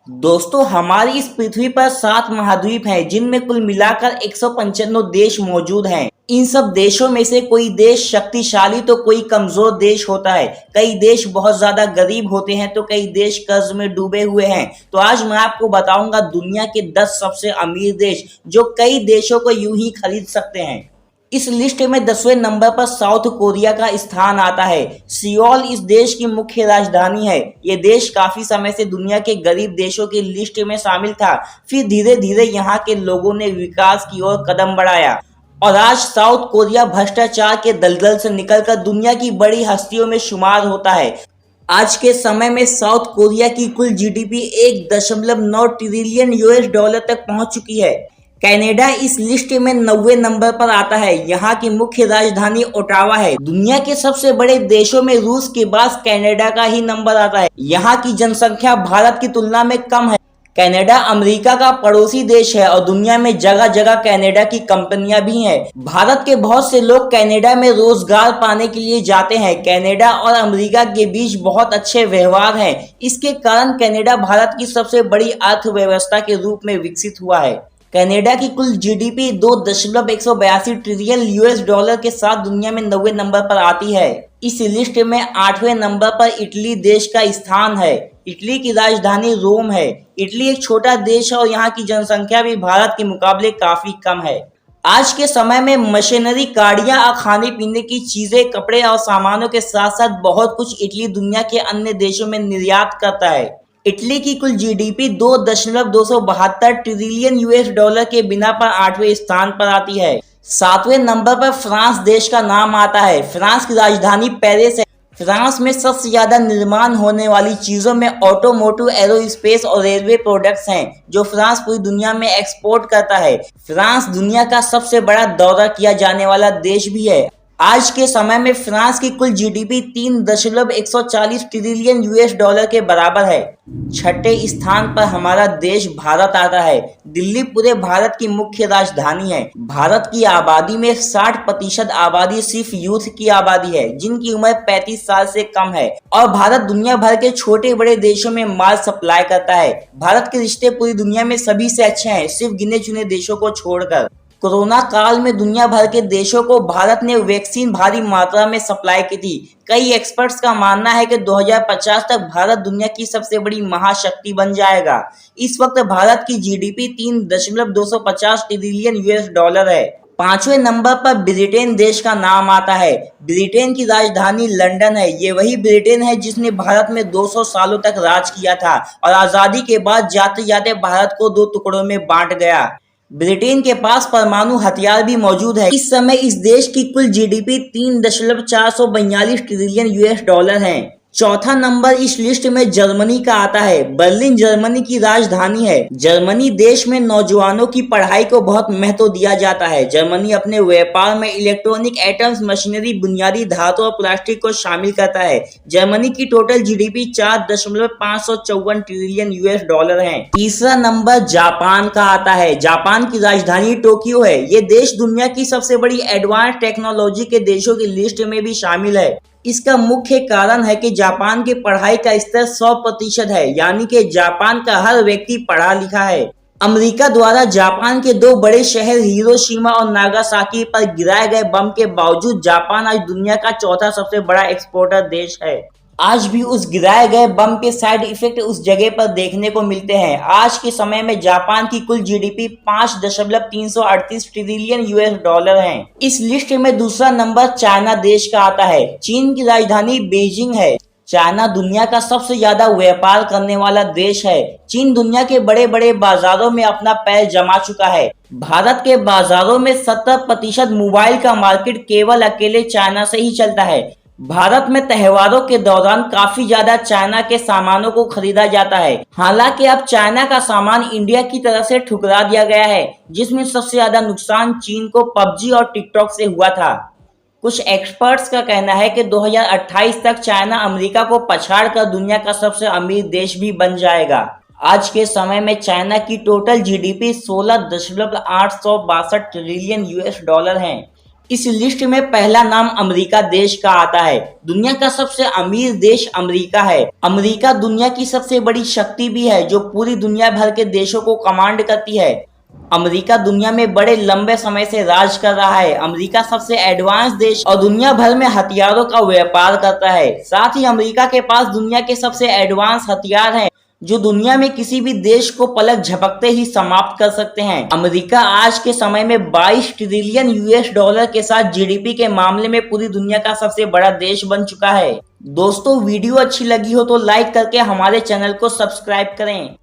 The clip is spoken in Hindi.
दोस्तों, हमारी इस पृथ्वी पर 7 महाद्वीप हैं, जिनमें कुल मिलाकर 195 देश मौजूद हैं। इन सब देशों में से कोई देश शक्तिशाली तो कोई कमजोर देश होता है। कई देश बहुत ज्यादा गरीब होते हैं तो कई देश कर्ज में डूबे हुए हैं। तो आज मैं आपको बताऊंगा दुनिया के 10 सबसे अमीर देश, जो कई देशों को यूं ही खरीद सकते हैं। इस लिस्ट में 10वें नंबर पर साउथ कोरिया का स्थान आता है। सियोल इस देश की मुख्य राजधानी है। ये देश काफी समय से दुनिया के गरीब देशों की लिस्ट में शामिल था, फिर धीरे धीरे यहाँ के लोगों ने विकास की ओर कदम बढ़ाया और आज साउथ कोरिया भ्रष्टाचार के दलदल से निकलकर दुनिया की बड़ी हस्तियों में शुमार होता है। आज के समय में साउथ कोरिया की कुल जीडीपी 1.9 ट्रिलियन यूएस डॉलर तक पहुंच चुकी है। कनाडा इस लिस्ट में 90वें नंबर पर आता है। यहाँ की मुख्य राजधानी ओटावा है। दुनिया के सबसे बड़े देशों में रूस के बाद कनाडा का ही नंबर आता है। यहाँ की जनसंख्या भारत की तुलना में कम है। कनाडा अमेरिका का पड़ोसी देश है और दुनिया में जगह जगह कनाडा की कंपनियां भी हैं। भारत के बहुत से लोग कनाडा में रोजगार पाने के लिए जाते हैं। कनाडा और अमेरिका के बीच बहुत अच्छे व्यवहार हैं। इसके कारण कनाडा भारत की सबसे बड़ी अर्थव्यवस्था के रूप में विकसित हुआ है। कनाडा की कुल जीडीपी 2.182 ट्रिलियन यूएस डॉलर के साथ दुनिया में 90वें नंबर पर आती है। इस लिस्ट में 8वें नंबर पर इटली देश का स्थान है। इटली की राजधानी रोम है। इटली एक छोटा देश है और यहाँ की जनसंख्या भी भारत के मुकाबले काफी कम है। आज के समय में मशीनरी, गाड़ियां और खाने पीने की चीजें, कपड़े और सामानों के साथ साथ बहुत कुछ इटली दुनिया के अन्य देशों में निर्यात करता है। इटली की कुल जीडीपी 2.272 ट्रिलियन यूएस डॉलर के बिना पर 8वें स्थान पर आती है। 7वें नंबर पर फ्रांस देश का नाम आता है। फ्रांस की राजधानी पेरिस है। फ्रांस में सबसे ज्यादा निर्माण होने वाली चीजों में ऑटोमोटिव, एरोस्पेस और रेलवे प्रोडक्ट्स हैं, जो फ्रांस पूरी दुनिया में एक्सपोर्ट करता है। फ्रांस दुनिया का सबसे बड़ा दौरा किया जाने वाला देश भी है। आज के समय में फ्रांस की कुल जीडीपी 3.140 ट्रिलियन यूएस डॉलर के बराबर है। छठे स्थान पर हमारा देश भारत आता है। दिल्ली पूरे भारत की मुख्य राजधानी है। भारत की आबादी में 60% आबादी सिर्फ यूथ की आबादी है, जिनकी उम्र 35 साल से कम है। और भारत दुनिया भर के छोटे बड़े देशों में माल सप्लाई करता है। भारत के रिश्ते पूरी दुनिया में सभी से अच्छे हैं, सिर्फ गिने चुने देशों को छोड़कर। कोरोना काल में दुनिया भर के देशों को भारत ने वैक्सीन भारी मात्रा में सप्लाई की थी। कई एक्सपर्ट्स का मानना है कि 2050 तक भारत दुनिया की सबसे बड़ी महाशक्ति बन जाएगा। इस वक्त भारत की जीडीपी 3.250 ट्रिलियन यूएस डॉलर है। 5वें नंबर पर ब्रिटेन देश का नाम आता है। ब्रिटेन की राजधानी लंदन है। ये वही ब्रिटेन है जिसने भारत में 200 सालों तक राज किया था और आजादी के बाद जाते जाते भारत को 2 टुकड़ों में बांट गया। ब्रिटेन के पास परमाणु हथियार भी मौजूद है। इस समय इस देश की कुल जीडीपी 3.442 ट्रिलियन यूएस डॉलर है। चौथा नंबर इस लिस्ट में जर्मनी का आता है। बर्लिन जर्मनी की राजधानी है। जर्मनी देश में नौजवानों की पढ़ाई को बहुत महत्व दिया जाता है। जर्मनी अपने व्यापार में इलेक्ट्रॉनिक आइटम्स, मशीनरी, बुनियादी धातु और प्लास्टिक को शामिल करता है। जर्मनी की total GDP 4.554 trillion US dollar है। तीसरा नंबर जापान का आता है। जापान की राजधानी टोक्यो है। ये देश दुनिया की सबसे बड़ी एडवांस टेक्नोलॉजी के देशों की लिस्ट में भी शामिल है। इसका मुख्य कारण है कि जापान की पढ़ाई का स्तर 100% है, यानी कि जापान का हर व्यक्ति पढ़ा लिखा है। अमेरिका द्वारा जापान के 2 बड़े शहर हिरोशिमा और नागासाकी पर गिराए गए बम के बावजूद जापान आज दुनिया का चौथा सबसे बड़ा एक्सपोर्टर देश है। आज भी उस गिराए गए बम के साइड इफेक्ट उस जगह पर देखने को मिलते हैं। आज के समय में जापान की कुल जीडीपी 5.338 ट्रिलियन यूएस डॉलर है। इस लिस्ट में दूसरा नंबर चाइना देश का आता है। चीन की राजधानी बीजिंग है। चाइना दुनिया का सबसे ज्यादा व्यापार करने वाला देश है। चीन दुनिया के बड़े बड़े बाजारों में अपना पैर जमा चुका है। भारत के बाजारों में 70% मोबाइल का मार्केट केवल अकेले चाइना से ही चलता है। भारत में त्योहारों के दौरान काफी ज्यादा चाइना के सामानों को खरीदा जाता है। हालांकि अब चाइना का सामान इंडिया की तरफ से ठुकरा दिया गया है, जिसमें सबसे ज्यादा नुकसान चीन को पबजी और टिकटॉक से हुआ था। कुछ एक्सपर्ट्स का कहना है कि 2028 तक चाइना अमेरिका को पछाड़कर दुनिया का सबसे अमीर देश भी बन जाएगा। आज के समय में चाइना की total GDP 16.862 trillion US dollar है। इस लिस्ट में पहला नाम अमेरिका देश का आता है। दुनिया का सबसे अमीर देश अमेरिका है। अमेरिका दुनिया की सबसे बड़ी शक्ति भी है जो पूरी दुनिया भर के देशों को कमांड करती है। अमेरिका दुनिया में बड़े लंबे समय से राज कर रहा है। अमेरिका सबसे एडवांस देश और दुनिया भर में हथियारों का व्यापार करता है। साथ ही अमेरिका के पास दुनिया के सबसे एडवांस हथियार हैं जो दुनिया में किसी भी देश को पलक झपकते ही समाप्त कर सकते हैं। अमेरिका आज के समय में 22 ट्रिलियन यूएस डॉलर के साथ जीडीपी के मामले में पूरी दुनिया का सबसे बड़ा देश बन चुका है। दोस्तों, वीडियो अच्छी लगी हो तो लाइक करके हमारे चैनल को सब्सक्राइब करें।